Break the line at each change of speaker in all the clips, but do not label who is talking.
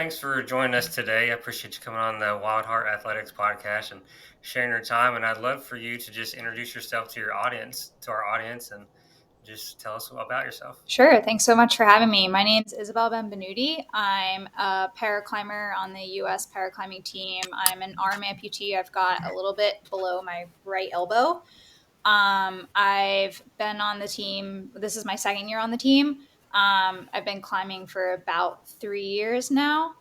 thanks for joining us today. I appreciate you coming on the Wild Heart Athletics podcast and sharing your time. And I'd love for you to just introduce yourself to our audience, and just tell us about yourself.
Sure. Thanks so much for having me. My name is Isabel Benvenuti. I'm a paraclimber on the U.S. paraclimbing team. I'm an arm amputee. I've got a little bit below my right elbow. I've been on the team. This is my second year on the team. I've been climbing for about 3 years now,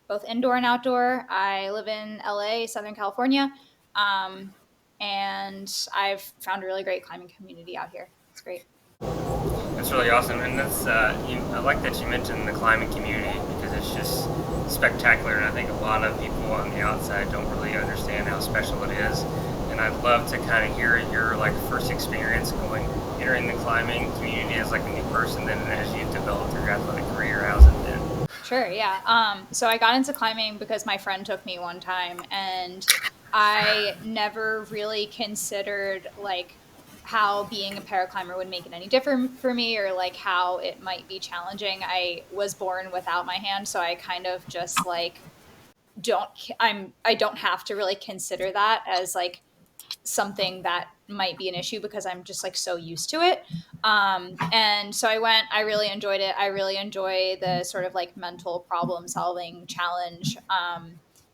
both indoor and outdoor. I live in LA, Southern California, and I've found a really great climbing community out here. It's great.
That's really awesome, and I like that you mentioned the climbing community because it's just spectacular, and I think a lot of people on the outside don't really understand how special it is. And I'd love to kind of hear your first experience entering the climbing community as a new person, then as you've developed your athletic career. How's it been?
Sure, yeah. So I got into climbing because my friend took me one time, and I never really considered how being a paraclimber would make it any different for me, or how it might be challenging. I was born without my hand, so I kind of just I don't have to really consider that as something that might be an issue because I'm just so used to it. And so I went. I really enjoyed it. I really enjoy the sort of mental problem solving challenge,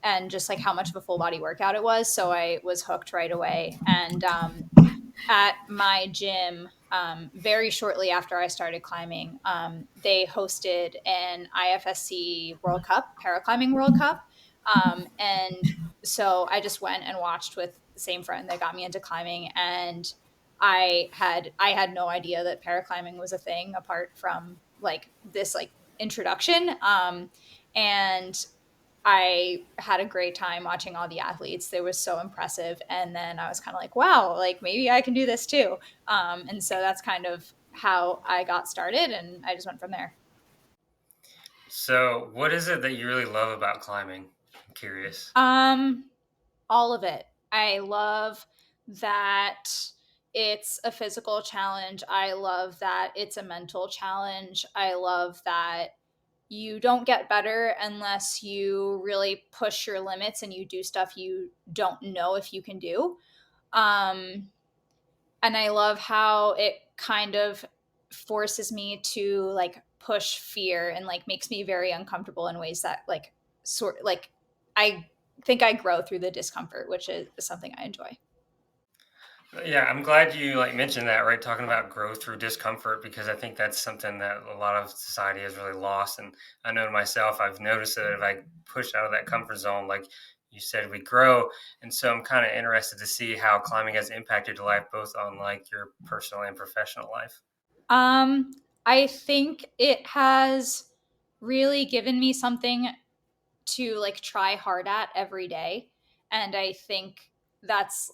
and just how much of a full body workout it was. So I was hooked right away. And at my gym, very shortly after I started climbing, they hosted an IFSC World Cup, Paraclimbing World Cup. And so I just went and watched with the same friend that got me into climbing. And I had no idea that paraclimbing was a thing apart from this introduction. And I had a great time watching all the athletes. They were so impressive. And then I was kind of wow, maybe I can do this too. And so that's kind of how I got started, and I just went from there.
So, what is it that you really love about climbing? I'm curious.
All of it. I love that it's a physical challenge. I love that it's a mental challenge. I love that you don't get better unless you really push your limits and you do stuff you don't know if you can do. Um, and I love how it kind of forces me to push fear and makes me very uncomfortable in ways that I think I grow through the discomfort, which is something I enjoy.
Yeah, I'm glad you mentioned that, right? Talking about growth through discomfort, because I think that's something that a lot of society has really lost. And I know myself, I've noticed that if I push out of that comfort zone, like you said, we grow. And so I'm kind of interested to see how climbing has impacted your life, both on your personal and professional life.
Um, I think it has really given me something to try hard at every day. And I think that's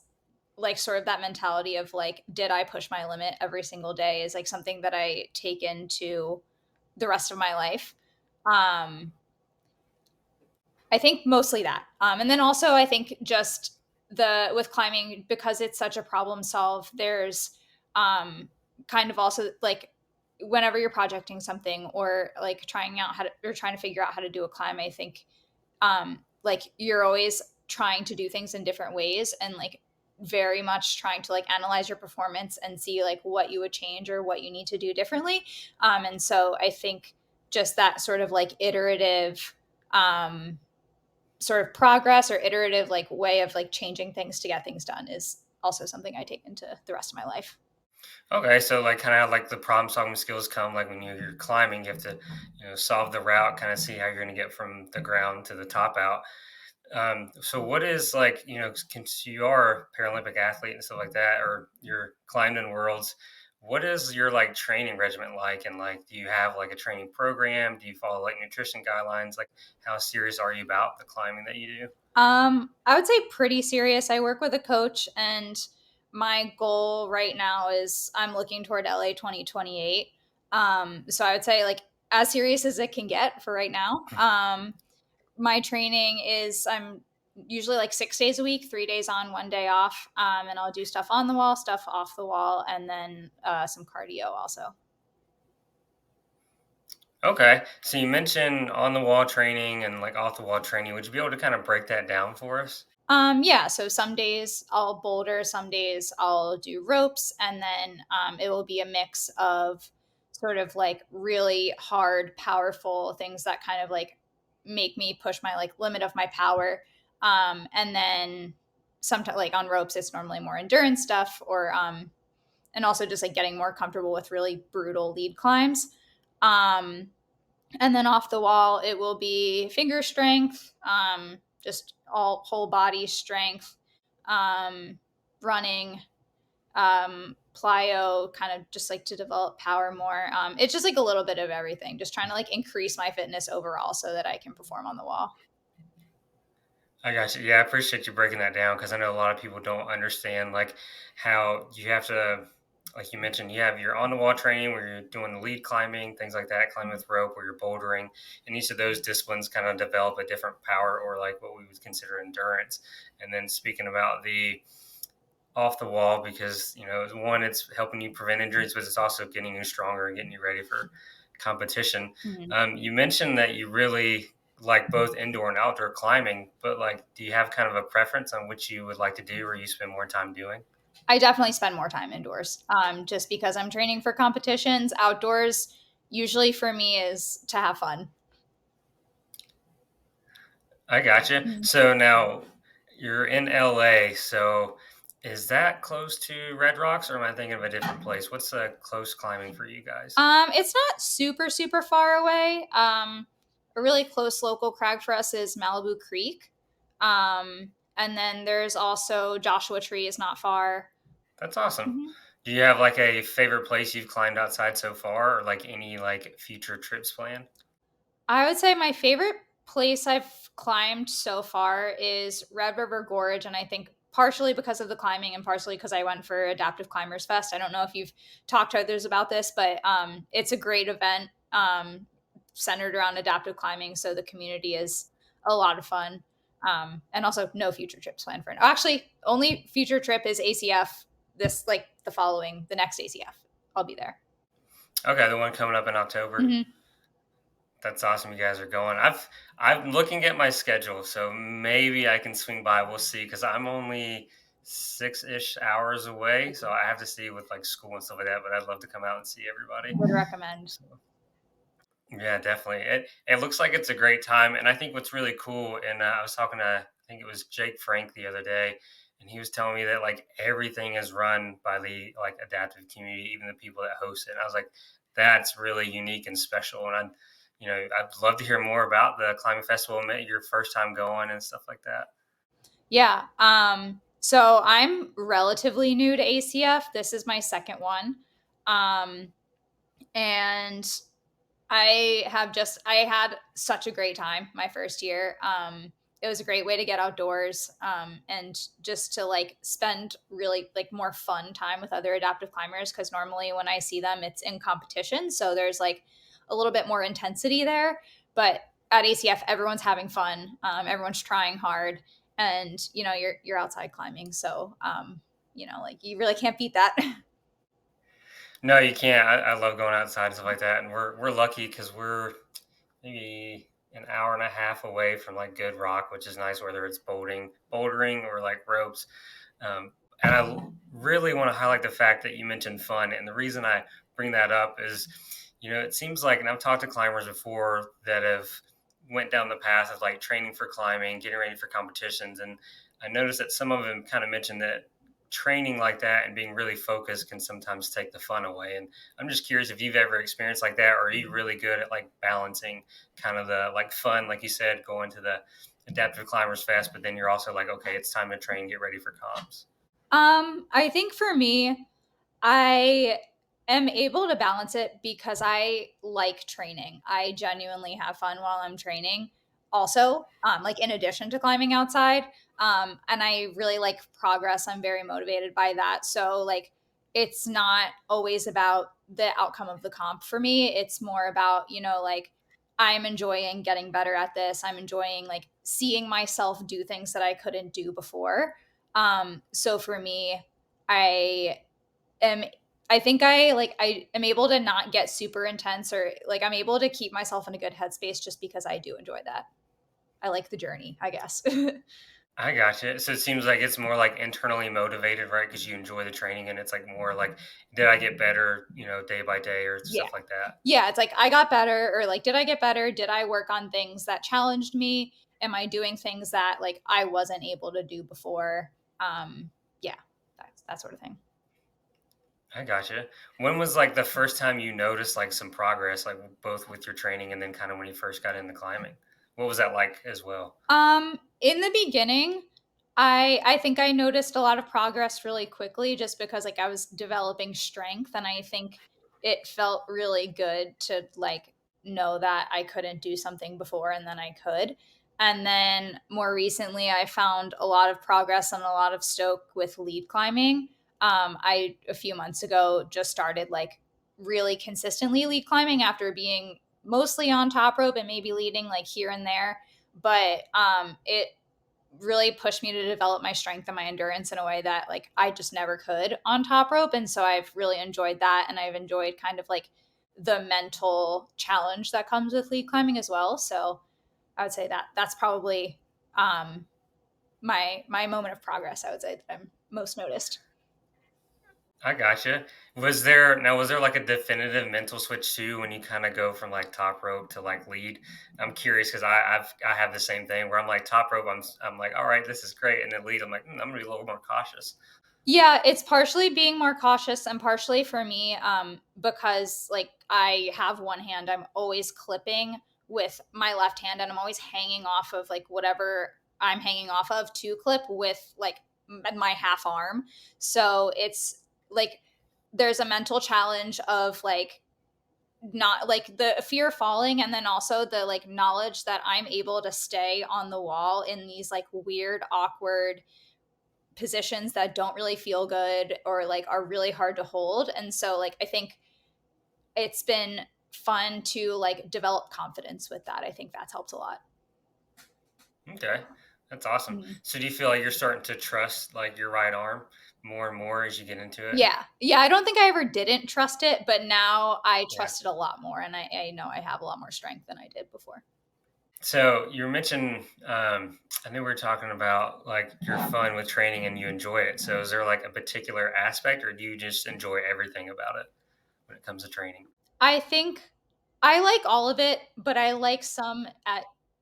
sort of that mentality of did I push my limit every single day is something that I take into the rest of my life. Um, I think mostly that. And then also I think just the with climbing, because it's such a problem solve, there's kind of also whenever you're projecting something or trying out how to or trying to figure out how to do a climb, I think you're always trying to do things in different ways, and very much trying to analyze your performance and see what you would change or what you need to do differently. And so I think just that sort of iterative sort of progress or iterative way of changing things to get things done is also something I take into the rest of my life.
Okay, so kind of the problem solving skills come when you're climbing, you have to solve the route, kind of see how you're going to get from the ground to the top out. So what is since you are a Paralympic athlete and stuff like that, or you're climbed in worlds, what is your training regimen like? And do you have a training program? Do you follow nutrition guidelines? How serious are you about the climbing that you do?
I would say pretty serious. I work with a coach, and my goal right now is I'm looking toward LA 2028. So I would say as serious as it can get for right now. My training is I'm usually 6 days a week, 3 days on, 1 day off. And I'll do stuff on the wall, stuff off the wall, and then some cardio also.
Okay. So you mentioned on the wall training and like off the wall training. Would you be able to kind of break that down for us?
Yeah, so some days I'll boulder, some days I'll do ropes, and then it will be a mix of sort of like really hard, powerful things that kind of like make me push my like limit of my power. And then sometimes like on ropes, it's normally more endurance stuff, or and also just like getting more comfortable with really brutal lead climbs. Um, and then off the wall, it will be finger strength, just all whole body strength, um, running, plyo, kind of just like to develop power more. It's just like a little bit of everything, just trying to like increase my fitness overall so that I can perform on the wall.
I got you. Yeah, I appreciate you breaking that down because I know a lot of people don't understand like how you have to, like you mentioned, you have your on the wall training where you're doing the lead climbing, things like that, climbing with rope, where you're bouldering, and each of those disciplines kind of develop a different power or like what we would consider endurance. And then speaking about the off the wall, because one, it's helping you prevent injuries, but it's also getting you stronger and getting you ready for competition.
Mhm.
You mentioned that you really like both indoor and outdoor climbing, but like, do you have kind of a preference on which you would like to do or you spend more time doing?
I definitely spend more time indoors, just because I'm training for competitions. Outdoors, usually for me, is to have fun.
I gotcha.
Mhm.
So now you're in LA. So is that close to Red Rocks or am I thinking of a different place? What's close climbing for you guys?
It's not super, super far away. A really close local crag for us is Malibu Creek. And then there's also Joshua Tree is not far.
That's awesome.
Mhm.
Do you have like a favorite place you've climbed outside so far or like any like future trips planned?
I would say my favorite place I've climbed so far is Red River Gorge, and I think partially because of the climbing and partially because I went for Adaptive Climbers Fest. I don't know if you've talked to others about this, but it's a great event centered around adaptive climbing, so the community is a lot of fun. And also, no future trips planned for it. Actually, only future trip is ACF. This like the next ACF. I'll be there.
Okay, the one coming up in October.
Hmm.
That's awesome. You guys are going. I'm looking at my schedule, so maybe I can swing by. We'll see, because I'm only 6-ish hours away, so I have to see with like school and stuff like that. But I'd love to come out and see everybody.
Would recommend.
So yeah, definitely. It looks like it's a great time, and I think what's really cool. And I was talking to I think it was Jake Frank the other day, and he was telling me that like everything is run by the like adaptive community, even the people that host it. And I was like, that's really unique and special. And I'd love to hear more about the climbing festival, your first time going and stuff like that.
Yeah. So I'm relatively new to ACF. This is my second one. Um, and I had such a great time my first year. It was a great way to get outdoors, and just to like spend really like more fun time with other adaptive climbers, because normally when I see them it's in competition, so there's like a little bit more intensity there. But at ACF everyone's having fun, everyone's trying hard, and you're outside climbing, so like you really can't beat that.
No, you can't. I love going outside and stuff like that, and we're lucky because we're maybe an hour and a half away from like good rock, which is nice, whether it's bouldering or like ropes. And really want to highlight the fact that you mentioned fun. And the reason I bring that up is, it seems like, and I've talked to climbers before that have went down the path of like training for climbing, getting ready for competitions. And I noticed that some of them kind of mentioned that training like that and being really focused can sometimes take the fun away. And I'm just curious if you've ever experienced like that, or are you really good at like balancing kind of the like fun, like you said, going to the adaptive climbers fest, but then you're also like, okay, it's time to train, get ready for comps.
I think for me, I am able to balance it because I like training. I genuinely have fun while I'm training. Also, like in addition to climbing outside, and I really like progress. I'm very motivated by that. So like, it's not always about the outcome of the comp for me. It's more about like I'm enjoying getting better at this. I'm enjoying like seeing myself do things that I couldn't do before. So for me, I am I think I am able to not get super intense, or like I'm able to keep myself in a good headspace just because I do enjoy that. I like the journey, I guess.
I gotcha. So it seems like it's more like internally motivated, right? Because you enjoy the training, and it's like more like, did I get better, day by day or
Yeah.
stuff like that.
Yeah, it's like I got better, or like did I get better? Did I work on things that challenged me? Am I doing things that like I wasn't able to do before? Yeah, that's that sort of thing.
I gotcha. When was like the first time you noticed like some progress, like both with your training and then kind of when you first got into climbing? What was that like as well?
In the beginning, I think I noticed a lot of progress really quickly just because like I was developing strength, and I think it felt really good to like know that I couldn't do something before and then I could. And then more recently I found a lot of progress and a lot of stoke with lead climbing. I a few months ago just started like really consistently lead climbing after being mostly on top rope and maybe leading like here and there, but it really pushed me to develop my strength and my endurance in a way that like I just never could on top rope. And so I've really enjoyed that, and I've enjoyed kind of like the mental challenge that comes with lead climbing as well. So I would say that that's probably um my moment of progress, I would say, that I'm most noticed.
I gotcha. Was there like a definitive mental switch too when you kind of go from like top rope to like lead? I'm curious because I have the same thing where I'm like top rope, I'm like, all right, this is great, and then lead, I'm like, I'm gonna be a little more cautious.
Yeah, it's partially being more cautious and partially for me, because like I have one hand, I'm always clipping with my left hand, and I'm always hanging off of like whatever I'm hanging off of to clip with like my half arm. So it's like there's a mental challenge of like not like the fear of falling, and then also the like knowledge that I'm able to stay on the wall in these like weird, awkward positions that don't really feel good or like are really hard to hold. And so like I think it's been fun to like develop confidence with that. I think that's helped a lot.
Okay, that's awesome.
Mhm.
So do you feel like you're starting to trust like your right arm more and more as you get into it?
Yeah. Yeah. I don't think I ever didn't trust it, but now I
Yeah.
trust it a lot more. And I know I have a lot more strength than I did before.
So you mentioned, I think we were talking about like your fun with training and you enjoy it. So is there like a particular aspect, or do you just enjoy everything about it when it comes to training?
I think I like all of it, but I like some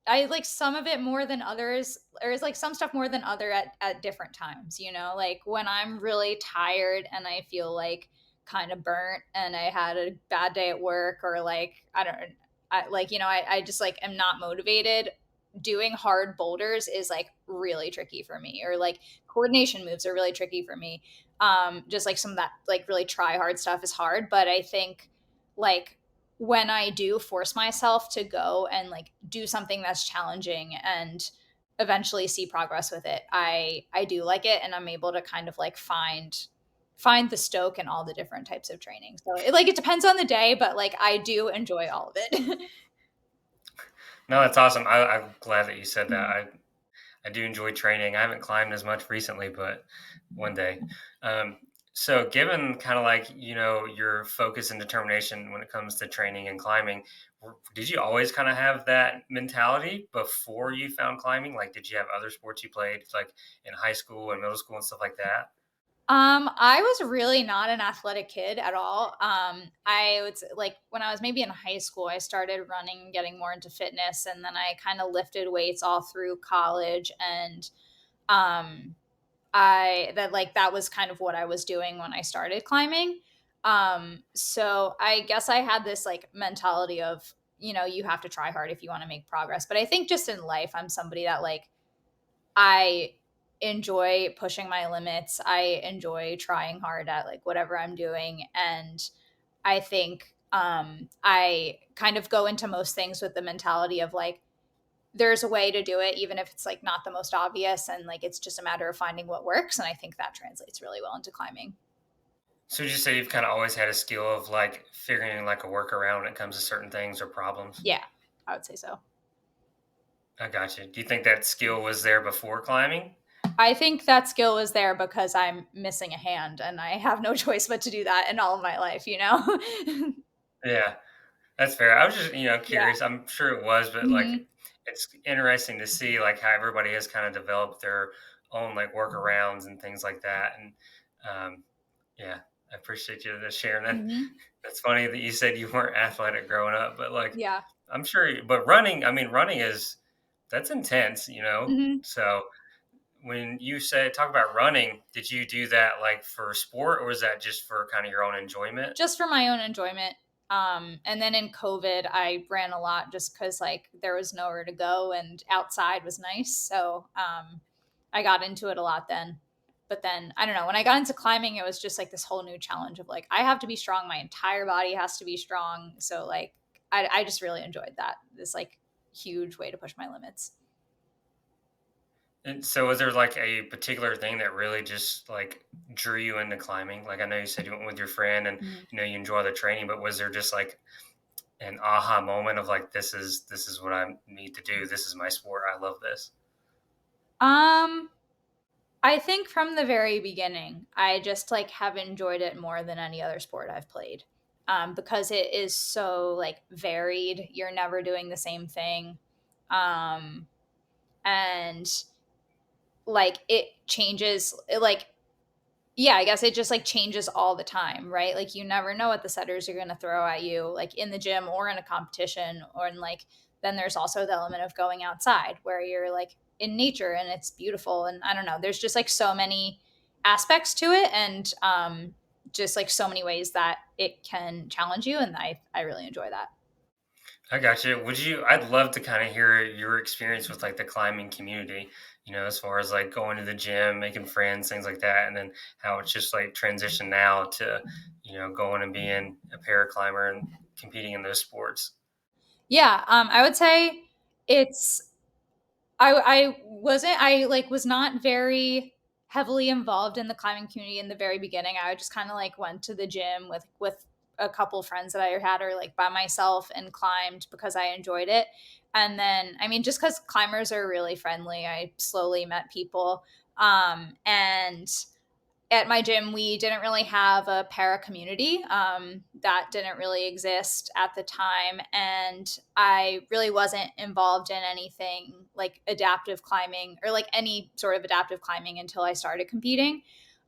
of it more than others, or is like some stuff more than other at different times, you know? Like when I'm really tired and I feel like kind of burnt and I had a bad day at work, or like I don't I like, I just like am not motivated. Doing hard boulders is like really tricky for me, or like coordination moves are really tricky for me. Just like some of that like really try hard stuff is hard, but I think like when I do force myself to go and like do something that's challenging and eventually see progress with it, I do like it, and I'm able to kind of like find the stoke in all the different types of training. So it depends on the day, but like I do enjoy all of it.
No, that's awesome. I'm glad that you said that.
Mhm.
I do enjoy training. I haven't climbed as much recently, but one day. Um, so, given kind of like your focus and determination when it comes to training and climbing, did you always kind of have that mentality before you found climbing? Like, did you have other sports you played, like in high school and middle school and stuff like that?
I was really not an athletic kid at all. I would like when I was maybe in high school, I started running, getting more into fitness, and then I kind of lifted weights all through college. And um, that was kind of what I was doing when I started climbing. So I guess I had this like mentality of you have to try hard if you want to make progress. But I think just in life, I'm somebody that like I enjoy pushing my limits. I enjoy trying hard at like whatever I'm doing. And I think I kind of go into most things with the mentality of like, there's a way to do it, even if it's like not the most obvious. And like, it's just a matter of finding what works. And I think that translates really well into climbing.
So, would you say you've kind of always had a skill of like figuring like a workaround when it comes to certain things or problems?
Yeah, I would say so.
I got you. Do you think that skill was there before climbing?
I think that skill was there because I'm missing a hand and I have no choice but to do that in all of my life, you know?
Yeah. That's fair. I was just,
Yeah.
curious. I'm sure it was, but like,
Mhm.
it's interesting to see like how everybody has kind of developed their own like workarounds and things like that. And um, yeah, I appreciate you just sharing that.
Mhm.
That's funny that you said you weren't athletic growing up, but like,
Yeah.
I'm sure. But running, I mean, running is that's intense,
Mhm.
So when you say talk about running, did you do that like for sport, or was that just for kind of your own enjoyment?
Just for my own enjoyment. And then in COVID, I ran a lot just because like there was nowhere to go and outside was nice. So I got into it a lot then. But then I don't know. When I got into climbing, it was just like this whole new challenge of like I have to be strong. My entire body has to be strong. So like I just really enjoyed that. This like huge way to push my limits.
And so was there like a particular thing that really just like drew you into climbing? Like I know you said you went with your friend and
Mhm.
you enjoy the training, but was there just like an aha moment of like this is what I need to do. This is my sport. I love this.
Um, I think from the very beginning, I just like have enjoyed it more than any other sport I've played. Because it is so like varied. You're never doing the same thing. Um, and like it changes like yeah, I guess it just like changes all the time, right? Like you never know what the setters are going to throw at you, like in the gym or in a competition, or in like, then there's also the element of going outside where you're like in nature and it's beautiful. And I don't know, there's just like so many aspects to it. And just like so many ways that it can challenge you. And I really enjoy that.
I got you. Would you? I'd love to kind of hear your experience with like the climbing community. As far as like going to the gym, making friends, things like that, and then how it's just like transition now to going and being a paraclimber and competing in those sports.
Yeah. I would say it's I wasn't I like was not very heavily involved in the climbing community in the very beginning. I just kind of like went to the gym with a couple friends that I had or like by myself and climbed because I enjoyed it. And then I mean just cuz climbers are really friendly, I slowly met people and at my gym, we didn't really have a para community. That didn't really exist at the time. And I really wasn't involved in anything like adaptive climbing or like any sort of adaptive climbing until I started competing.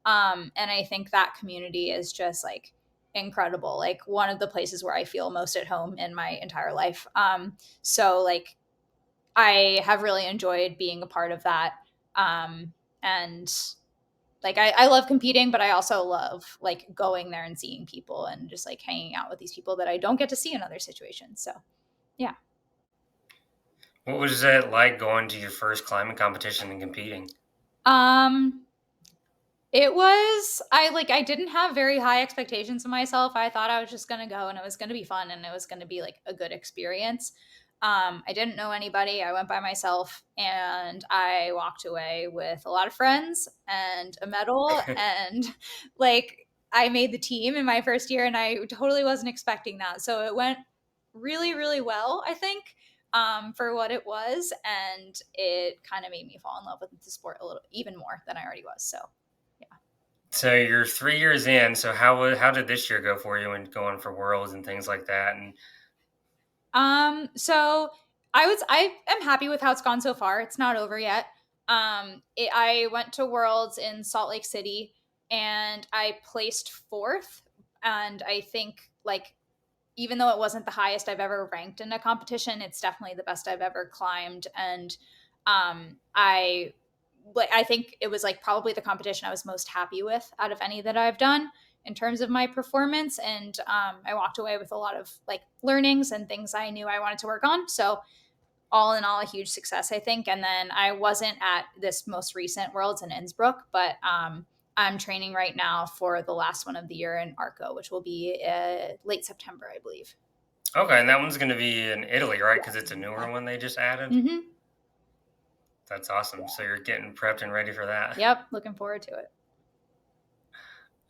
And I think that community is just like incredible. Like one of the places where I feel most at home in my entire life. So, like, I have really enjoyed being a part of that. And like I love competing, but I also love like going there and seeing people and just like hanging out with these people that I don't get to see in other situations. So yeah.
What was it like going to your first climbing competition and competing?
Um It was I didn't have very high expectations of myself. I thought I was just gonna go and it was gonna be fun and it was gonna be like a good experience. I didn't know anybody. I went by myself and I walked away with a lot of friends and a medal and like I made the team in my first year and I totally wasn't expecting that. So it went really, really well, I think, for what it was. And it kind of made me fall in love with the sport a little even more than I already was. So yeah.
So you're 3 years in. So how did this year go for you and going for worlds and things like that? And
So I am happy with how it's gone so far. It's not over yet. I went to Worlds in Salt Lake City and I placed fourth. And I think like even though it wasn't the highest I've ever ranked in a competition, it's definitely the best I've ever climbed. And I like I think it was like probably the competition I was most happy with out of any that I've done in terms of my performance. And I walked away with a lot of like learnings and things I knew I wanted to work on. So all in all, a huge success, I think. And then I wasn't at this most recent Worlds in Innsbruck, but I'm training right now for the last one of the year in Arco, which will be late September, I believe.
okay, and that one's going to be in Italy, right? Because it's a
Yeah.
newer one they just added.
Mm-hmm.
That's awesome. So you're getting prepped and ready for that.
Yep. Looking forward to it.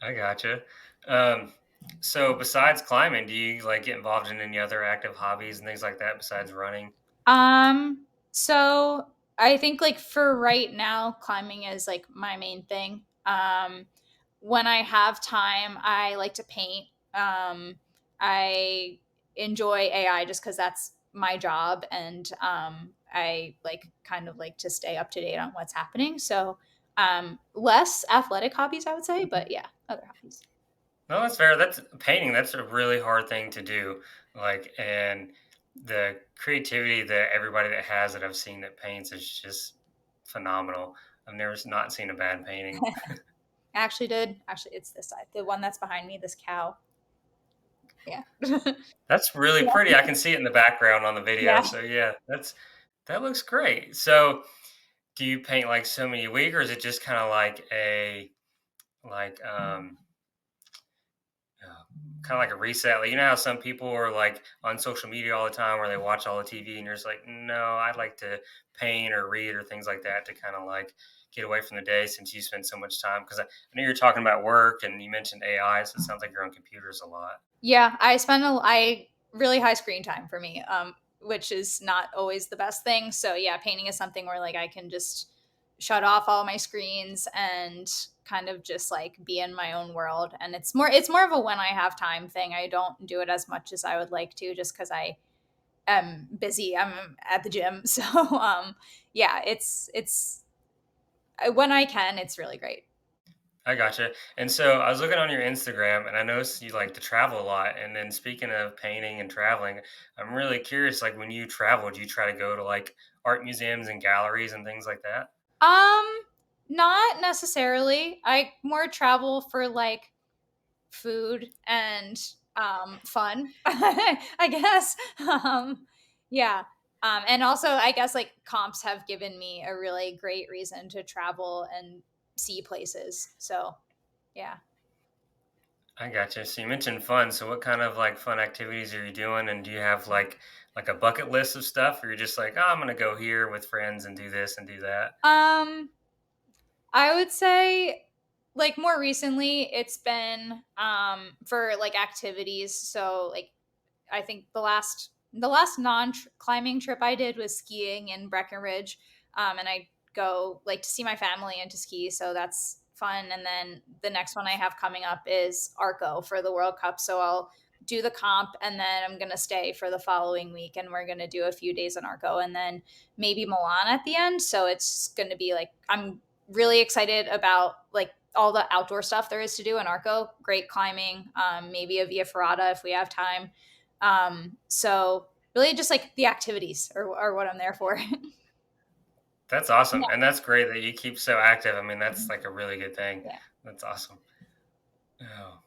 I gotcha. Um, so besides climbing, do you like get involved in any other active hobbies and things like that besides running?
Um, so I think like for right now, climbing is like my main thing. When I have time, I like to paint. I enjoy AI just because that's my job, and I like kind of like to stay up to date on what's happening. So less athletic hobbies, I would say, but yeah, other hobbies.
No, that's fair. That's painting. That's a really hard thing to do. Like, and the creativity that everybody that has that I've seen that paints is just phenomenal. I've never not seen a bad painting.
I actually did. Actually, it's this side, the one that's behind me. This cow. Yeah.
That's really pretty. I can see it in the background on the video.
Yeah.
So yeah, that looks great. So do you paint like so many a week, or is it just kind of like a like kind of like a reset? Like, you know how some people are like on social media all the time where they watch all the TV and you're just like, no, I'd like to paint or read or things like that to kind of like get away from the day since you spend so much time. Because I know you're talking about work and you mentioned AI, so it sounds like you're on computers a lot.
Yeah, I really high screen time for me, which is not always the best thing. So yeah, painting is something where like I can just shut off all my screens and kind of just like be in my own world. And it's more of a when I have time thing. I don't do it as much as I would like to, just because I am busy. I'm at the gym, so yeah, it's when I can, it's really great.
I gotcha. And so I was looking on your Instagram and I noticed you like to travel a lot. And then speaking of painting and traveling, I'm really curious, like when you travel, do you try to go to like art museums and galleries and things like that?
Um, Not necessarily. I more travel for like food and fun, I guess. Yeah. And also, I guess like comps have given me a really great reason to travel and see places. So, yeah.
I gotcha. So you mentioned fun. So what kind of like fun activities are you doing? And do you have like a bucket list of stuff, or you're just like, oh, I'm gonna go here with friends and do this and do that?
Um, I would say like more recently it's been for like activities. So like I think the last non climbing trip I did was skiing in Breckenridge, and I go like to see my family and to ski, so that's fun. And then the next one I have coming up is Arco for the World Cup, so I'll do the comp and then I'm gonna stay for the following week, and we're gonna do a few days in Arco and then maybe Milan at the end. So it's gonna be like I'm really excited about like all the outdoor stuff there is to do in Arco. Great climbing, maybe a Via Ferrata if we have time, so really just like the activities are what I'm there for.
That's awesome. And that's great that you keep so active. I mean, that's like a really good thing.
Yeah.
That's awesome. Oh,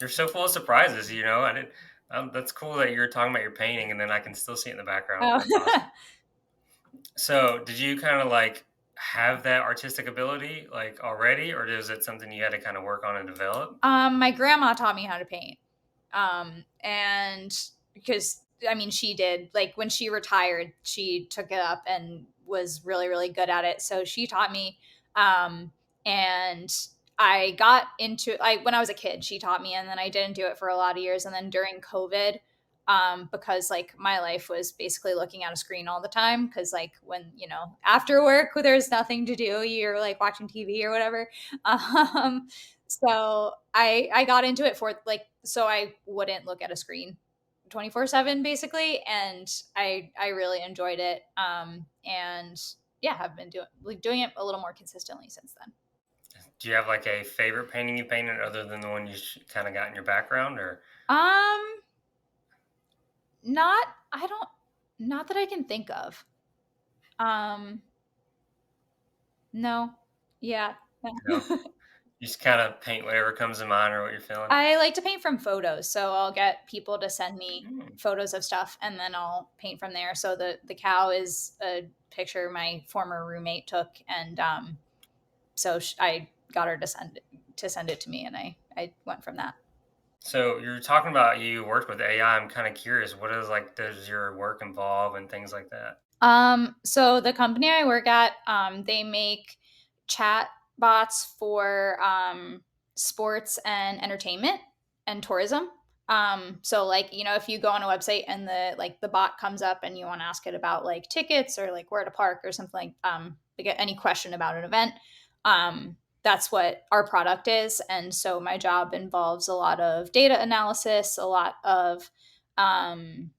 you're so full of surprises, you know. I didn't that's cool that you're talking about your painting and then I can still see it in the background.
Oh.
That's awesome. So, did you kind of like have that artistic ability like already, or is it something you had to kind of work on and develop?
My grandma taught me how to paint. And because I mean, she did like when she retired, she took it up and was really, really good at it. So she taught me. And I got into like when I was a kid, she taught me, and then I didn't do it for a lot of years. And then during COVID, because like my life was basically looking at a screen all the time. Because like when after work, there's nothing to do, you're like watching TV or whatever. Um, so I got into it for like so I wouldn't look at a screen 24/7 basically, and I really enjoyed it. And yeah, I've been doing it a little more consistently since then.
Do you have like a favorite painting you painted other than the one you kind of got in your background, or
Um not I don't not that I can think of. Um no. Yeah.
you know, you just kind of paint whatever comes to mind or what you're feeling?
I like to paint from photos, so I'll get people to send me
Mm.
photos of stuff, and then I'll paint from there. So the cow is a picture my former roommate took, and so I got her to send it to me, and I went from that.
So you're talking about you worked with AI. I'm kind of curious. What is like does your work involve and things like that?
So the company I work at, they make chat bots for sports and entertainment and tourism. So like, if you go on a website and the bot comes up and you want to ask it about like tickets or like where to park or something like any question about an event, that's what our product is. And so my job involves a lot of data analysis, a lot of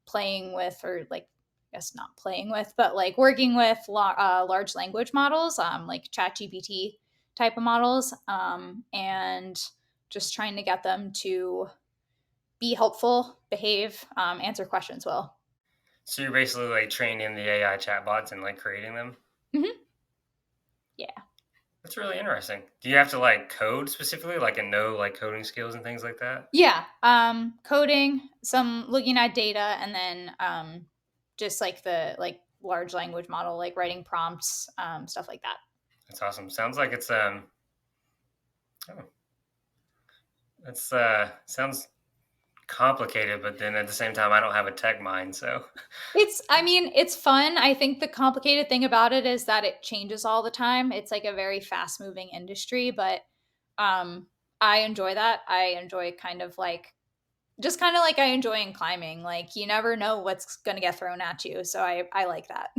playing with, or like, I guess not playing with, but like working with large language models, like ChatGPT type of models, and just trying to get them to be helpful, behave, answer questions well.
So you're basically like training the AI chatbots and like creating them.
Hmm. Yeah.
That's really interesting. Do you have to like code specifically, like and know like coding skills and things like that?
Yeah. Coding, some looking at data, and then just like the like large language model, like writing prompts, stuff like that.
That's awesome. Sounds like it's oh, that's sounds complicated, but then at the same time I don't have a tech mind, so
I mean, it's fun. I think the complicated thing about it is that it changes all the time. It's like a very fast moving industry, but um, I enjoy that. I enjoy kind of like just kind of like I enjoy in climbing. Like you never know what's going to get thrown at you. So I like that.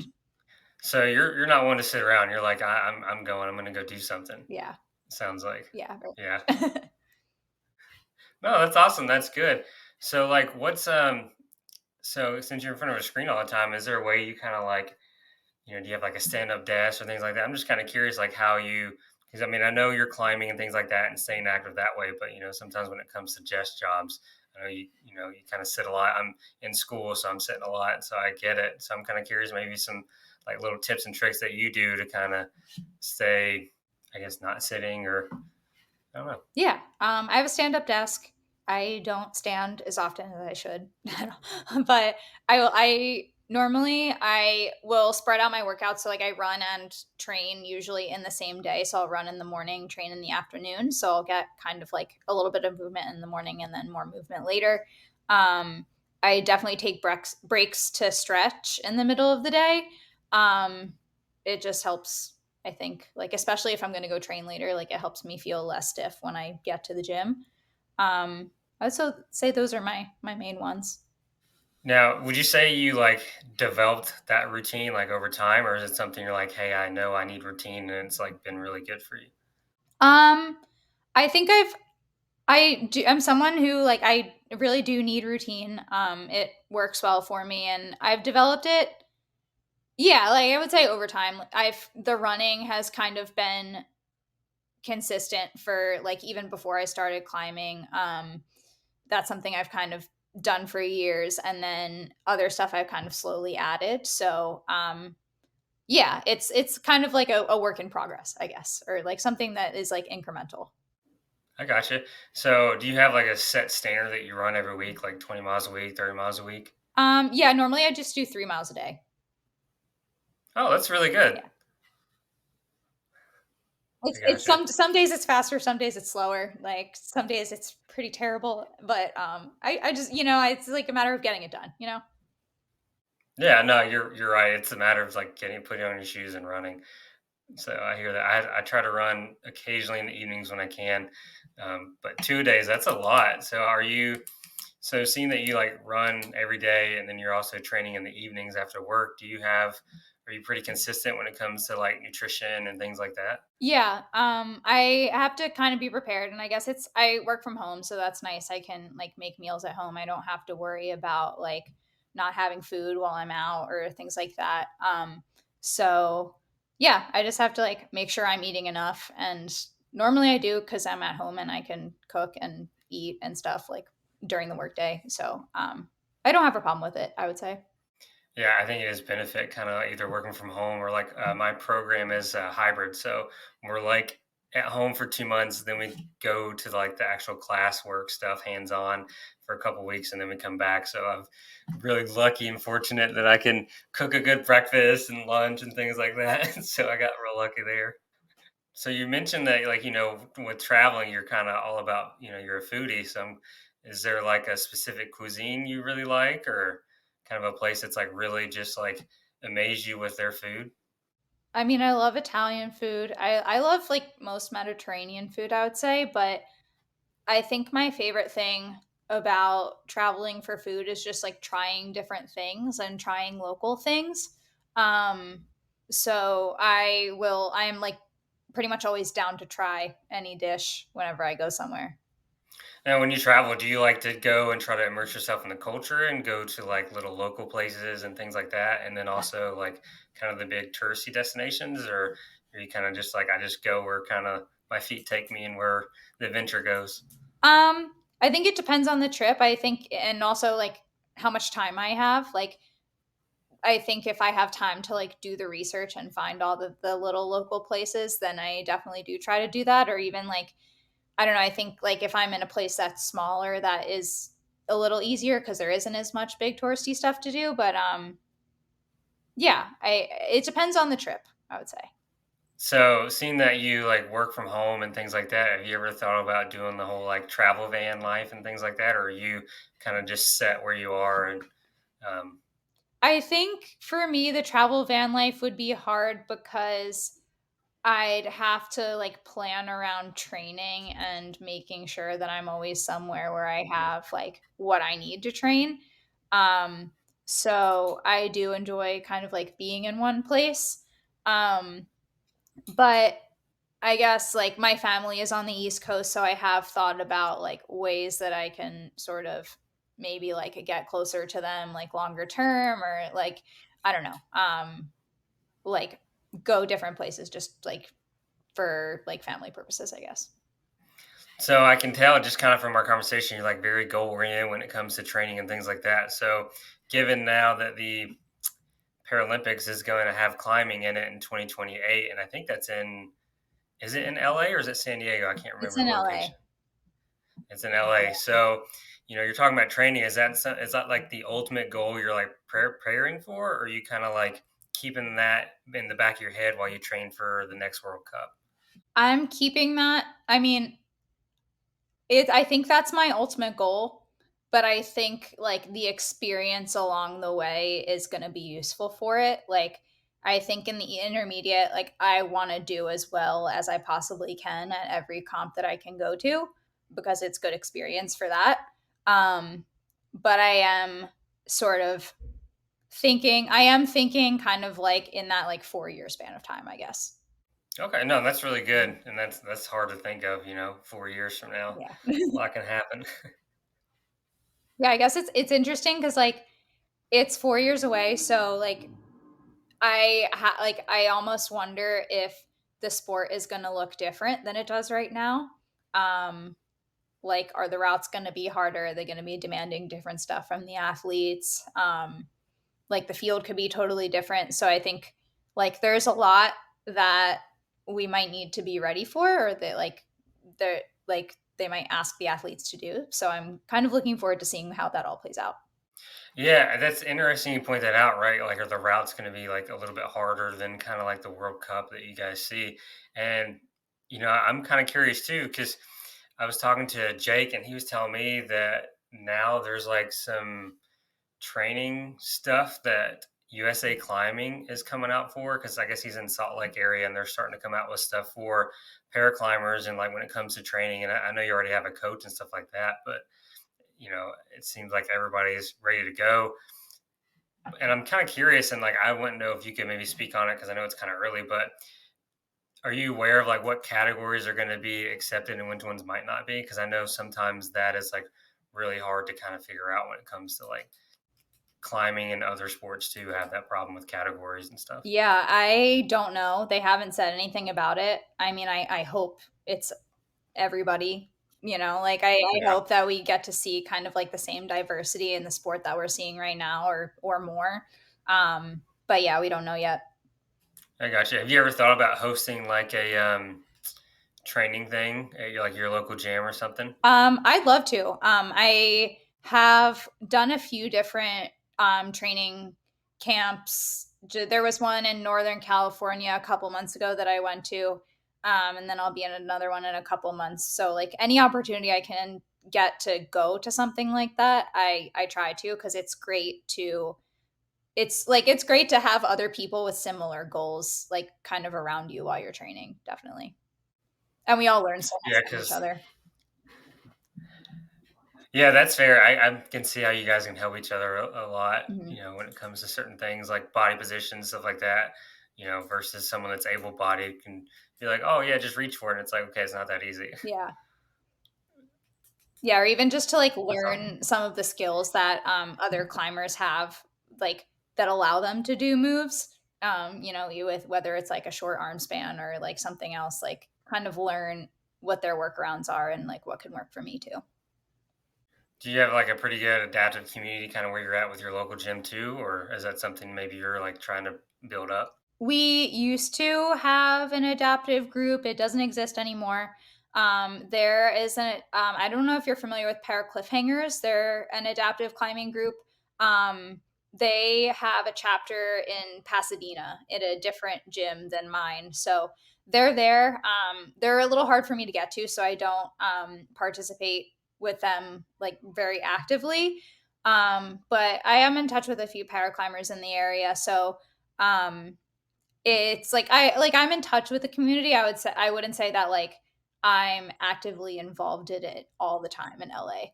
so you're not one to sit around. You're like I'm going. I'm going to go do something.
Yeah.
Sounds like.
Yeah.
Yeah.
Right.
No, that's awesome. That's good. So like what's so since you're in front of a screen all the time, is there a way you kind of like, do you have like a stand-up desk or things like that? I'm just kind of curious, like how you, because I mean, I know you're climbing and things like that and staying active that way, but sometimes when it comes to desk jobs, I know you kind of sit a lot. I'm in school, so I'm sitting a lot, so I get it. So I'm kind of curious, maybe some like little tips and tricks that you do to kind of stay, I guess, not sitting or I don't know.
Yeah. I have a stand up desk. I don't stand as often as I should, but I will spread out my workouts. So like I run and train usually in the same day. So I'll run in the morning, train in the afternoon. So I'll get kind of like a little bit of movement in the morning and then more movement later. Um, I definitely take breaks to stretch in the middle of the day. Um, it just helps, I think, like especially if I'm going to go train later, like it helps me feel less stiff when I get to the gym. I would also say those are my main ones.
Now, would you say you like developed that routine like over time, or is it something you're like, hey, I know I need routine, and it's like been really good for you?
Um, I think I'm someone who like I really do need routine. It works well for me, and I've developed it. Yeah, like I would say over time, I've the running has kind of been consistent for like even before I started climbing. That's something I've kind of done for years, and then other stuff I've kind of slowly added. So yeah, it's kind of like a work in progress, I guess, or like something that is like incremental.
I gotcha. So, do you have like a set standard that you run every week, like 20 miles a week, 30 miles a week?
Yeah, normally I just do 3 miles a day.
Oh, that's really good.
Yeah.
I
It's
gotcha.
some days it's faster, some days it's slower. Like some days it's pretty terrible, but I just it's like a matter of getting it done.
Yeah, no, you're right. It's a matter of like putting on your shoes and running. So I hear that. I try to run occasionally in the evenings when I can, but 2 days that's a lot. So are you? So seeing that you like run every day and then you're also training in the evenings after work, are you pretty consistent when it comes to like nutrition and things like that?
Yeah, I have to kind of be prepared, and I guess I work from home, so that's nice. I can like make meals at home. I don't have to worry about like not having food while I'm out or things like that. So yeah, I just have to like make sure I'm eating enough, and normally I do because I'm at home and I can cook and eat and stuff like during the workday. So I don't have a problem with it, I would say.
Yeah, I think it is benefit kind of either working from home or like my program is hybrid. So we're like at home for 2 months, then we go to like the actual class work stuff hands on for a couple weeks, and then we come back. So I'm really lucky and fortunate that I can cook a good breakfast and lunch and things like that. So I got real lucky there. So you mentioned that, like, with traveling, you're kind of all about, you're a foodie. So is there like a specific cuisine you really like, or kind of a place that's like really just like amaze you with their food?
I mean, I love Italian food. I love like most Mediterranean food, I would say, but I think my favorite thing about traveling for food is just like trying different things and trying local things. Um, so I'm like pretty much always down to try any dish whenever I go somewhere.
Now, when you travel, do you like to go and try to immerse yourself in the culture and go to like little local places and things like that? And then also like kind of the big touristy destinations, or are you kind of just like, I just go where kind of my feet take me and where the adventure goes?
I think it depends on the trip. I think, and also like how much time I have. Like, I think if I have time to like do the research and find all the little local places, then I definitely do try to do that. Or even like, I don't know, I think like if I'm in a place that's smaller, that is a little easier because there isn't as much big touristy stuff to do. But yeah, I it depends on the trip, I would say.
So, seeing that you like work from home and things like that, have you ever thought about doing the whole like travel van life and things like that, or are you kind of just set where you are and um,
I think for me, the travel van life would be hard because I'd have to like plan around training and making sure that I'm always somewhere where I have like what I need to train. Um, so I do enjoy kind of like being in one place. But I guess like my family is on the East Coast, so I have thought about like ways that I can sort of maybe like get closer to them like longer term or like I don't know. Like go different places just like for like family purposes, I guess.
so I can tell just kind of from our conversation, you're like very goal oriented when it comes to training and things like that. So, given now that the Paralympics is going to have climbing in it in 2028, and I think that's in, is it in LA or is it San Diego? I can't
It's
remember
in
the
LA.
location. It's in LA. So, you're talking about training. Is that like the ultimate goal you're like preparing for, or are you kind of like keeping that in the back of your head while you train for the next World Cup?
I'm keeping that. I mean, I think that's my ultimate goal, but I think like the experience along the way is going to be useful for it. Like I think in the intermediate, like I want to do as well as I possibly can at every comp that I can go to because it's good experience for that. Um but sort of I am thinking kind of like in that like 4 year span of time, I guess.
Okay, no, that's really good, and that's hard to think of. 4 years from now,
Yeah.
a lot can happen.
Yeah, I guess it's interesting because like it's 4 years away, so like I almost wonder if the sport is going to look different than it does right now. Um, like, are the routes going to be harder? Are they going to be demanding different stuff from the athletes? Like the field could be totally different. So I think like there's a lot that we might need to be ready for, or that like they might ask the athletes to do. So I'm kind of looking forward to seeing how that all plays out.
Yeah, that's interesting you point that out, right? Like, are the routes going to be like a little bit harder than kind of like the World Cup that you guys see? And, I'm kind of curious too, because I was talking to Jake and he was telling me that now there's like some training stuff that USA Climbing is coming out for, because I guess he's in Salt Lake area and they're starting to come out with stuff for paraclimbers and like when it comes to training. And I know you already have a coach and stuff like that, but it seems like everybody's ready to go. And I'm kind of curious, and like I wouldn't know if you could maybe speak on it because I know it's kind of early, but are you aware of like what categories are going to be accepted and which ones might not be? Because I know sometimes that is like really hard to kind of figure out when it comes to like climbing and other sports too have that problem with categories and stuff.
Yeah, I don't know. They haven't said anything about it. I mean, I hope it's everybody, like I
Yeah,
hope that we get to see kind of like the same diversity in the sport that we're seeing right now or more. But yeah, we don't know yet.
I got you. Have you ever thought about hosting like a training thing at your local gym or something?
I'd love to. I have done a few different training camps. There was one in Northern California a couple months ago that I went to, and then I'll be in another one in a couple months. So, like any opportunity I can get to go to something like that, I try to because it's great to. It's great to have other people with similar goals, like kind of around you while you're training, definitely. And we all learn so much
Yeah,
from each
because
other.
Yeah, that's fair. I can see how you guys can help each other a lot,
Mhm.
when it comes to certain things like body positions, stuff like that, versus someone that's able bodied can be like, oh, yeah, just reach for it. And it's like, okay, it's not that easy.
Yeah. Yeah, or even just to like
That's all.
learn some of the skills that other climbers have, like that allow them to do moves. You with whether it's like a short arm span or like something else, like kind of learn what their workarounds are and like what can work for me too.
Do you have like a pretty good adaptive community kind of where you're at with your local gym too? Or is that something maybe you're like trying to build up?
We used to have an adaptive group. It doesn't exist anymore. There is I don't know if you're familiar with Para Cliffhangers. They're an adaptive climbing group. They have a chapter in Pasadena at a different gym than mine. So they're there. They're a little hard for me to get to, so I don't participate with them like very actively. But I am in touch with a few paraclimbers in the area. So it's I'm in touch with the community. I wouldn't say that like I'm actively involved in it all the time in LA.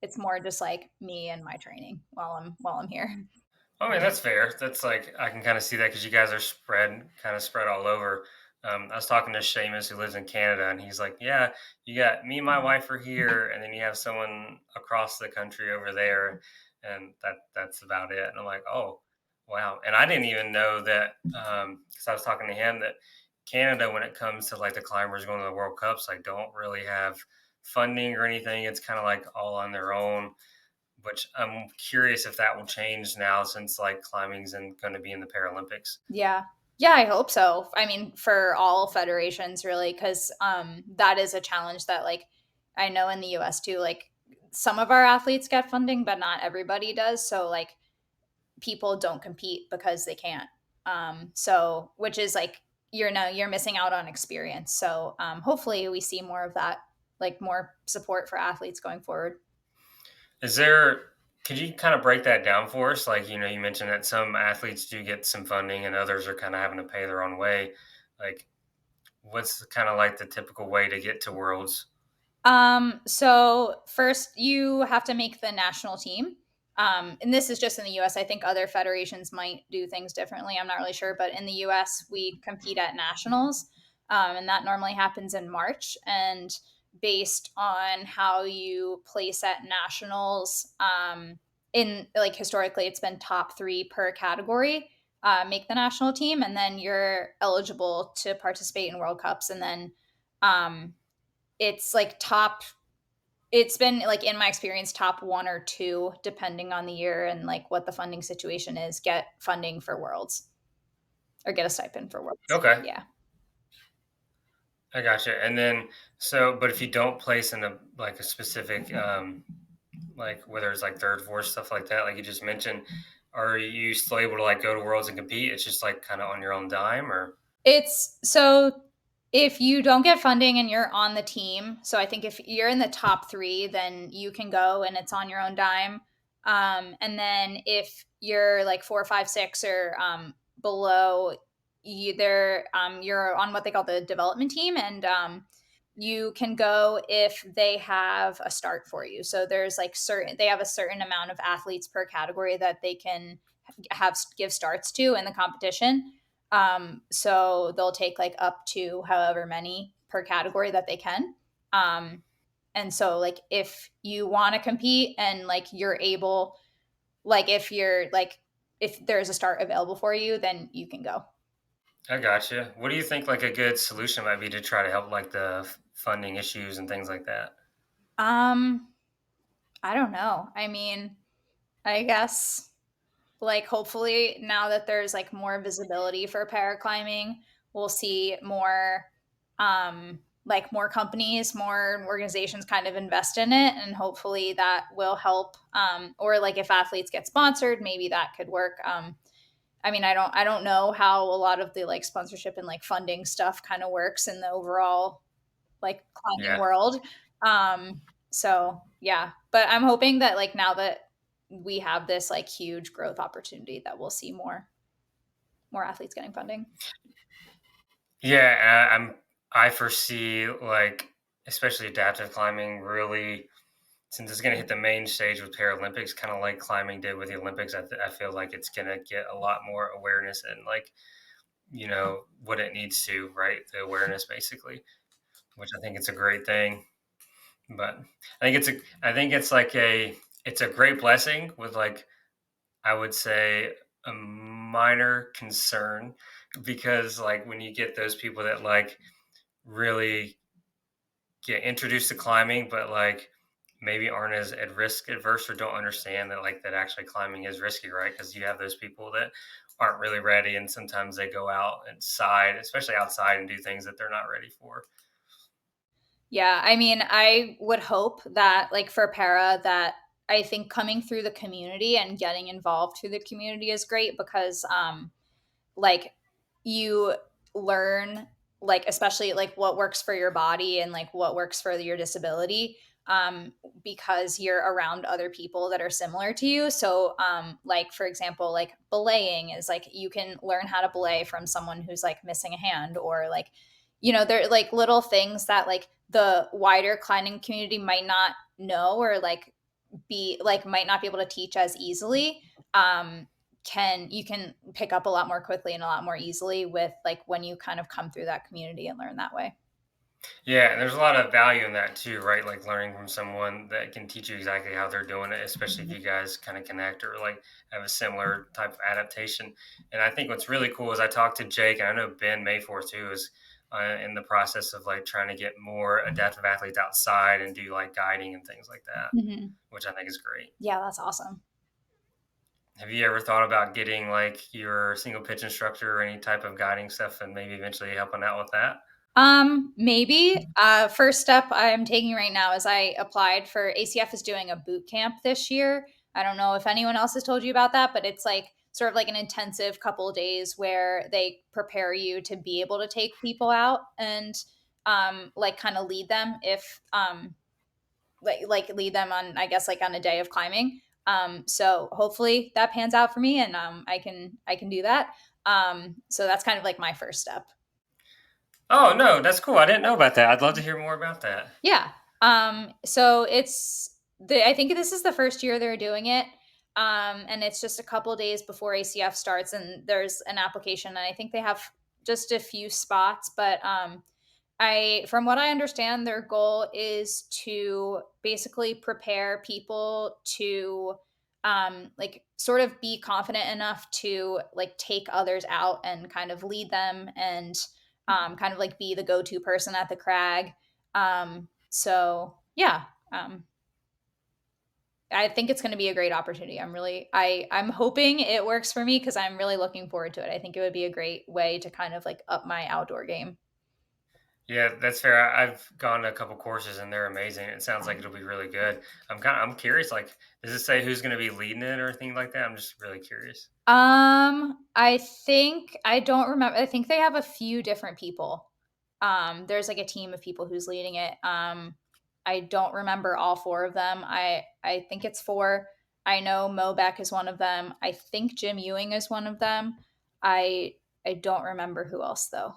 It's more just like me and my training while I'm here.
I mean, that's fair. That's like I can kind of see that because you guys are kind of spread all over. I was talking to Seamus who lives in Canada, and he's like, "Yeah, you got me and my wife are here, and then you have someone across the country over there, and that's about it." And I'm like, "Oh, wow!" And I didn't even know that because I was talking to him that Canada, when it comes to like the climbers going to the World Cups, like don't really have funding or anything. It's kind of like all on their own, which I'm curious if that will change now since like climbing isn't going to be in the Paralympics.
Yeah. Yeah, I hope so. I mean, for all federations really, because that is a challenge that like I know in the US too, like some of our athletes get funding, but not everybody does. So like people don't compete because they can't. So which is like you're missing out on experience. So hopefully we see more of that, like more support for athletes going forward.
Is there, could you kind of break that down for us? Like, you mentioned that some athletes do get some funding and others are kind of having to pay their own way. Like, what's kind of like the typical way to get to Worlds?
So first you have to make the national team. And this is just in the US. I think other federations might do things differently. I'm not really sure, but in the US, we compete at nationals. And that normally happens in March. And based on how you place at nationals, in like historically, it's been top three per category, make the national team, and then you're eligible to participate in World Cups. And then um, it's like top it's been like in my experience top one or two depending on the year and like what the funding situation is get funding for worlds or get a stipend for worlds.
Okay,
Yeah.
I gotcha. And then, but if you don't place in a specific, like whether it's like third, fourth, stuff like that, like you just mentioned, are you still able to like go to Worlds and compete? It's just like kind of on your own dime, or
It's so if you don't get funding and you're on the team, so I think if you're in the top three, then you can go and it's on your own dime. And then if you're like four, five, six, or below, you're on what they call the development team, and you can go if they have a start for you. So there's like they have a certain amount of athletes per category that they can have give starts to in the competition. So they'll take like up to however many per category that they can. Um, and so like if you want to compete and like you're able, like if there's a start available for you, then you can go.
I gotcha. What do you think like a good solution might be to try to help like the funding issues and things like that?
Um, I don't know. I mean, I guess like hopefully now that there's like more visibility for paraclimbing, we'll see more like more companies, more organizations kind of invest in it, and hopefully that will help. Or like if athletes get sponsored, maybe that could work. I mean, I don't know how a lot of the like sponsorship and like funding stuff kind of works in the overall like climbing
Yeah,
world. So yeah, but I'm hoping that like now that we have this like huge growth opportunity that we'll see more athletes getting funding.
yeah. I foresee like especially adaptive climbing really. since it's going to hit the main stage with Paralympics, kind of like climbing did with the Olympics, I feel like it's going to get a lot more awareness and like, what it needs to, right? The awareness basically, which I think it's a great thing. But I think it's like it's a great blessing with like, I would say, a minor concern, because like when you get those people that like really get introduced to climbing, but like maybe aren't as at risk adverse or don't understand that like that actually climbing is risky, right? Because you have those people that aren't really ready, and sometimes they go out inside, especially outside, and do things that they're not ready for.
Yeah, I mean, I would hope that, like, for para, that I think coming through the community and getting involved through the community is great because, like, you learn, like, especially like what works for your body and like what works for your disability, because you're around other people that are similar to you. So like, for example, like belaying is like you can learn how to belay from someone who's like missing a hand, or like, they're like little things that like the wider climbing community might not know, or like be like might not be able to teach as easily. Um can you can pick up a lot more quickly and a lot more easily with like when you kind of come through that community and learn that way.
Yeah, and there's a lot of value in that too, right? Like learning from someone that can teach you exactly how they're doing it, especially if
Mhm.
you guys kind of connect or like have a similar type of adaptation. And I think what's really cool is I talked to Jake, and I know Ben Mayforth too is in the process of like trying to get more adaptive athletes outside and do like guiding and things like that,
Mhm.
which I think is great.
Yeah, that's awesome.
Have you ever thought about getting like your single pitch instructor or any type of guiding stuff and maybe eventually helping out with that?
Maybe. First step I'm taking right now is I applied for ACF is doing a boot camp this year. I don't know if anyone else has told you about that, but it's like sort of like an intensive couple of days where they prepare you to be able to take people out and like kind of lead them if like lead them on, I guess, like on a day of climbing. So hopefully that pans out for me, and I can do that. So that's kind of like my first step.
Oh no, that's cool. I didn't know about that. I'd love to hear more about that.
Yeah. So I think this is the first year they're doing it. And it's just a couple days before ACF starts, and there's an application, and I think they have just a few spots, but from what I understand, their goal is to basically prepare people to like sort of be confident enough to like take others out and kind of lead them, and kind of like be the go-to person at the crag. So yeah, um, I think it's going to be a great opportunity. I'm hoping it works for me because I'm really looking forward to it. I think it would be a great way to kind of like up my outdoor game.
Yeah, that's fair. I've gone to a couple courses and they're amazing. It sounds like it'll be really good. I'm curious. Like, does it say who's going to be leading it or anything like that? I'm just really curious.
I think I don't remember. I think they have a few different people. There's like a team of people who's leading it. I don't remember all four of them. I think it's four. I know Mo Beck is one of them. I think Jim Ewing is one of them. I I don't remember who else though.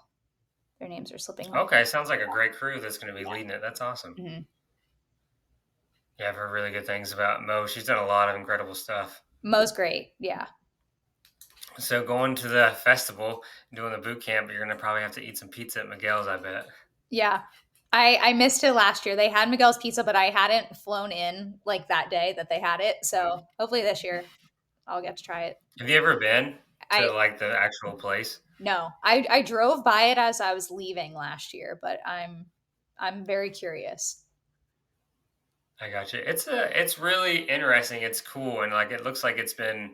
Their names are slipping my
Okay, sounds like a great crew that's going to be leading
yeah.
it. That's awesome.
Mhm.
Yeah, I've heard really good things about Mo. She's done a lot of incredible stuff.
Mo's great. Yeah.
So going to the festival, doing the boot camp, you're going to probably have to eat some pizza at Miguel's, I bet.
Yeah. I missed it last year. They had Miguel's Pizza, but I hadn't flown in like that day that they had it.
Mhm.
So hopefully this year I'll get to try it.
Have you ever been
I
to like the actual place?
No, I drove by it as I was leaving last year, but I'm very curious.
I got you. It's really interesting. It's cool, and like it looks like it's been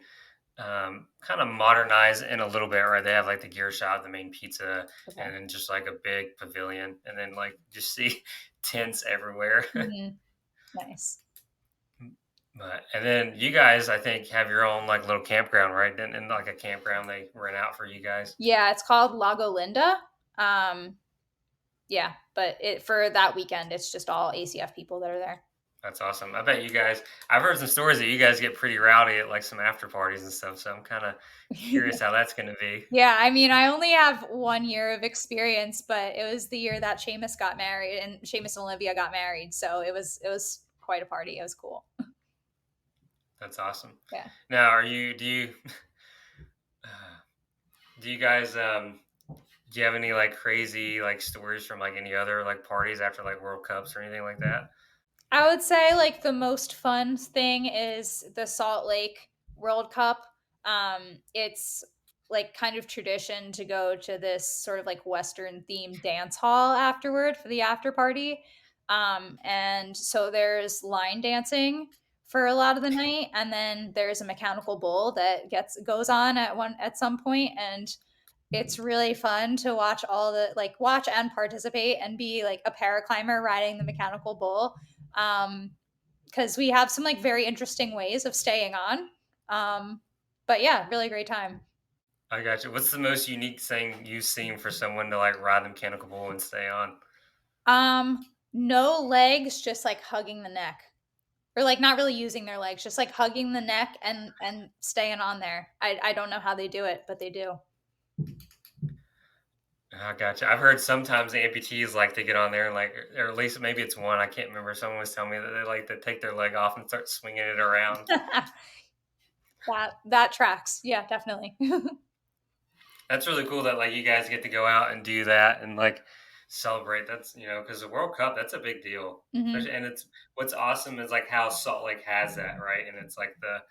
kind of modernized in a little bit, right? They have like the gear shop, the main pizza,
Okay.
and then just like a big pavilion, and then like just see tents everywhere.
Mhm. Nice.
But and then you guys, I think, have your own like little campground, right? And like a campground they rent out for you guys.
Yeah, it's called Lago Linda. Um, yeah, but it for that weekend, it's just all ACF people that are there.
That's awesome. I bet you guys. I've heard some stories that you guys get pretty rowdy at like some after parties and stuff. So I'm kind of curious how that's going to be.
Yeah, I mean, I only have 1 year of experience, but it was the year that Seamus got married, and Seamus and Olivia got married, so it was quite a party. It was cool.
That's awesome.
Yeah.
Now, are you do you uh, do you guys do you have any like crazy like stories from like any other like parties after like World Cups or anything like that?
I would say like the most fun thing is the Salt Lake World Cup. It's like kind of tradition to go to this sort of like Western themed dance hall afterward for the after party. And so there's line dancing for a lot of the night, and then there's a mechanical bull that gets goes on at some point, and it's really fun to watch all the like watch and participate and be like a paraclimber riding the mechanical bull. Um, because we have some like very interesting ways of staying on. But yeah, really great time.
I got you. What's the most unique thing you've seen for someone to like ride the mechanical bull and stay on?
Um, no legs, just like hugging the neck. Or like not really using their legs, just like hugging the neck and staying on there. I don't know how they do it, but they do.
I gotcha. I've heard sometimes the amputees like to get on there and like, or at least maybe it's one. I can't remember. Someone was telling me that they like to take their leg off and start swinging it around.
That tracks. Yeah, definitely.
That's really cool that like you guys get to go out and do that and like celebrate. That's because the World Cup, that's a big deal.
Hmm.
Especially, and it's what's awesome is like how Salt Lake has that, right? And it's like the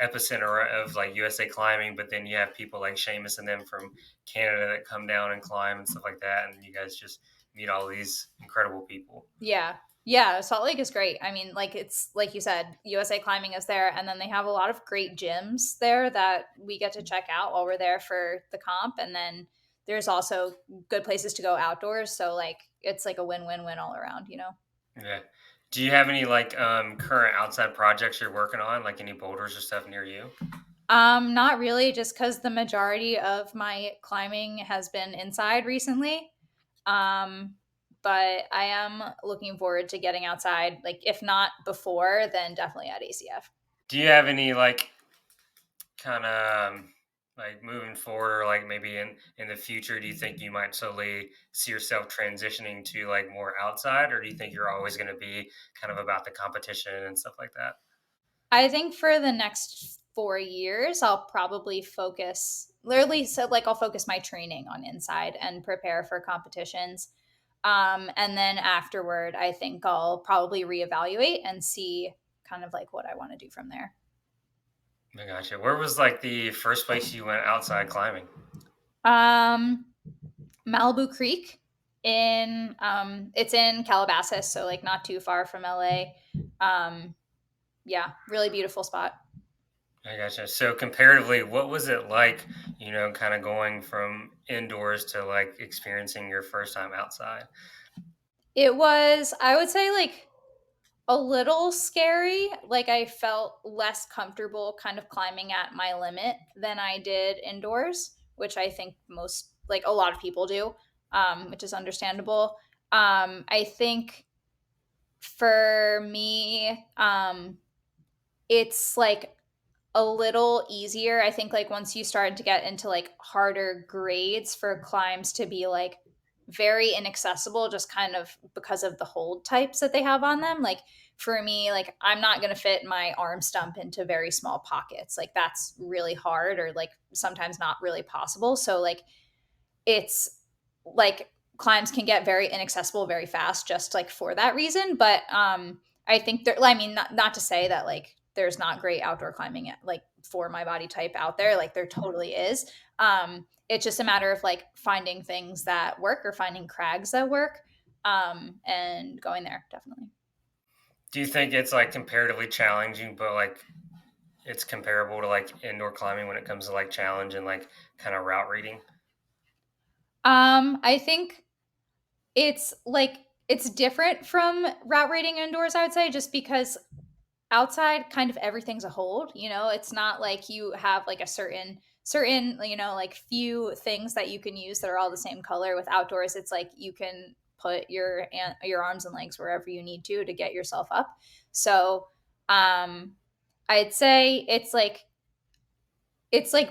epicenter of like USA climbing, but then you have people like Seamus and them from Canada that come down and climb and stuff like that, and you guys just meet all these incredible people.
Yeah. Yeah, Salt Lake is great. I mean, like it's like you said, USA Climbing is there, and then they have a lot of great gyms there that we get to check out while we're there for the comp. And then there's also good places to go outdoors. So like it's like a win-win-win all around, you know?
Yeah. Do you have any like current outside projects you're working on, like any boulders or stuff near you?
Not really, just because the majority of my climbing has been inside recently. Um, but I am looking forward to getting outside. Like, if not before, then definitely at ACF.
Do you have any like kind of like moving forward or like maybe in the future, do you think you might slowly see yourself transitioning to like more outside, or do you think you're always going to be kind of about the competition and stuff like that?
I think for the next 4 years, I'll probably focus, or at least like I'll focus my training on inside and prepare for competitions. And then afterward, I think I'll probably reevaluate and see kind of like what I want to do from there.
I gotcha. Where was like the first place you went outside climbing?
Um, Malibu Creek in it's in Calabasas, so like not too far from LA. Um, yeah, really beautiful spot.
I gotcha. So comparatively, what was it like, kind of going from indoors to like experiencing your first time outside?
It was, I would say, like a little scary. Like I felt less comfortable kind of climbing at my limit than I did indoors, which I think most, like a lot of people do, which is understandable. I think for me, it's like a little easier. I think like once you start to get into like harder grades for climbs to be like very inaccessible just kind of because of the hold types that they have on them. Like for me, like I'm not going to fit my arm stump into very small pockets. Like that's really hard or like sometimes not really possible. So like it's like climbs can get very inaccessible very fast just like for that reason. But I think there, I mean, not to say that like there's not great outdoor climbing like for my body type out there. Like there totally is. It's just a matter of like finding things that work or finding crags that work, and going there definitely.
Do you think it's like comparatively challenging, but like it's comparable to like indoor climbing when it comes to like challenge and like kind of route reading?
I think it's like it's different from route rating indoors, I would say, just because outside kind of everything's a hold, you know. It's not like you have like a certain you know like few things that you can use that are all the same color. With outdoors, it's like you can put your arms and legs wherever you need to get yourself up. So I'd say it's like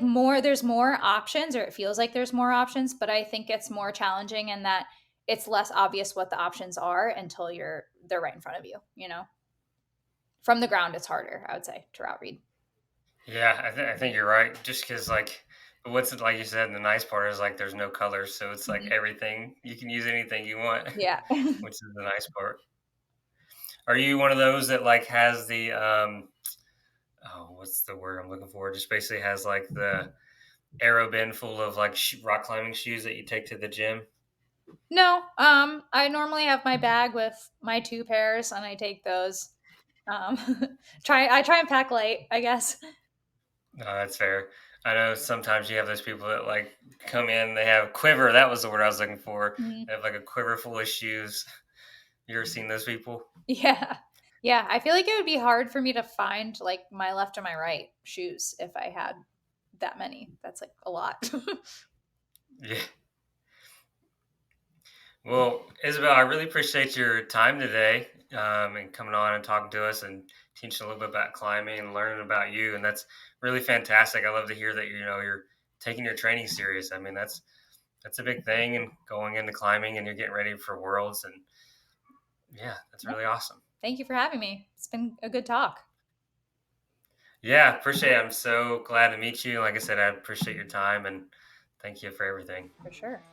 more, there's more options, or it feels like there's more options, but I think it's more challenging in that it's less obvious what the options are until they're right in front of you, you know. From the ground, it's harder, I would say, to route read.
Yeah, I think you're right. Just because like, what's it like you said? The nice part is like there's no colors, so it's like
Mhm.
everything you can use anything you want,
Yeah.
which is the nice part. Are you one of those that like has the oh, what's the word I'm looking for? Just basically has like the arrow bin full of like rock climbing shoes that you take to the gym.
No, I normally have my bag with my 2 pairs, and I take those. Um, I try and pack light, I guess.
No, that's fair. I know sometimes you have those people that like come in, they have quiver. That was the word I was looking for.
Mhm.
They have like a quiver full of shoes. You ever seen those people?
Yeah. Yeah, I feel like it would be hard for me to find, like, my left and my right shoes if I had that many. That's, like, a lot.
Yeah. Well, Isabel, I really appreciate your time today and coming on and talking to us and teaching a little bit about climbing and learning about you. And that's really fantastic. I love to hear that you're taking your training serious. I mean, that's a big thing, and going into climbing and you're getting ready for worlds. And yeah, that's
Yeah.
really awesome.
Thank you for having me. It's been a good talk,
Yeah, appreciate it. I'm so glad to meet you. Like I said, I appreciate your time and thank you for everything.
for sure.